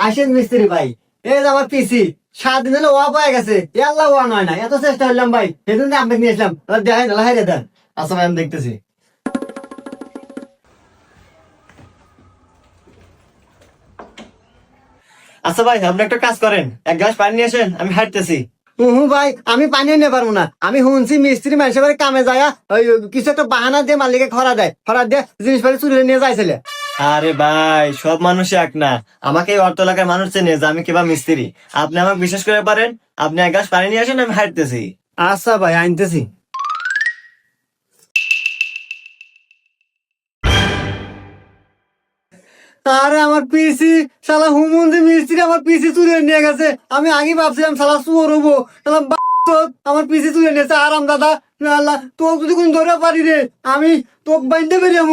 আসেন মিস্ত্রি ভাই, এই যে আমার পিসি 7 দিন হলো ওয়া পায়ে গেছে, আল্লাহ ওয়া নয় না, এত চেষ্টা করলাম ভাই, সেদিন আপনাকে নিয়ে আসলাম, দেখাই না হাইরে দেন। আচ্ছা ভাই, আমি দেখতেছি। আচ্ছা ভাই, আপনি একটা কাজ করেন, এক গ্লাস পানি নিয়ে আসেন, আমি হাঁটতেছি। ভাই আমি পানি নিতে পারবো না, আমি শুনছি মিস্ত্রি মানুষের বাড়ি কামে যায়, ওই কিছু একটা বাহানা দিয়ে মালিকে খরা দিয়ে জিনিসপাতি চুরি নিয়ে যাইছিলে। আরে ভাই, সব মানুষ এক না। আমাকে এই অর্থ এলাকার মানুষ চেনে যে আমি কিবা মিস্ত্রি। আপনি আমাকে বিশ্বাস করে পারেন, আপনি এক গ্লাস পানি নিয়ে আসেন, আমি হাঁটতেছি। আচ্ছা ভাই, আনতেছি। আরে আমার পিসি, শালা হুমন্দি মিস্ত্রি আমার পিসি চুরি নিয়ে গেছে। আমি আগে ভাবছিলাম শালা চোর হবো, শালা আমার পিসি চুরি নিয়েছে। আরাম দাদা, আল্লাহ তো যদি কোন ধরে পারি রে, আমি তো বাইন্দে বেরিয়ে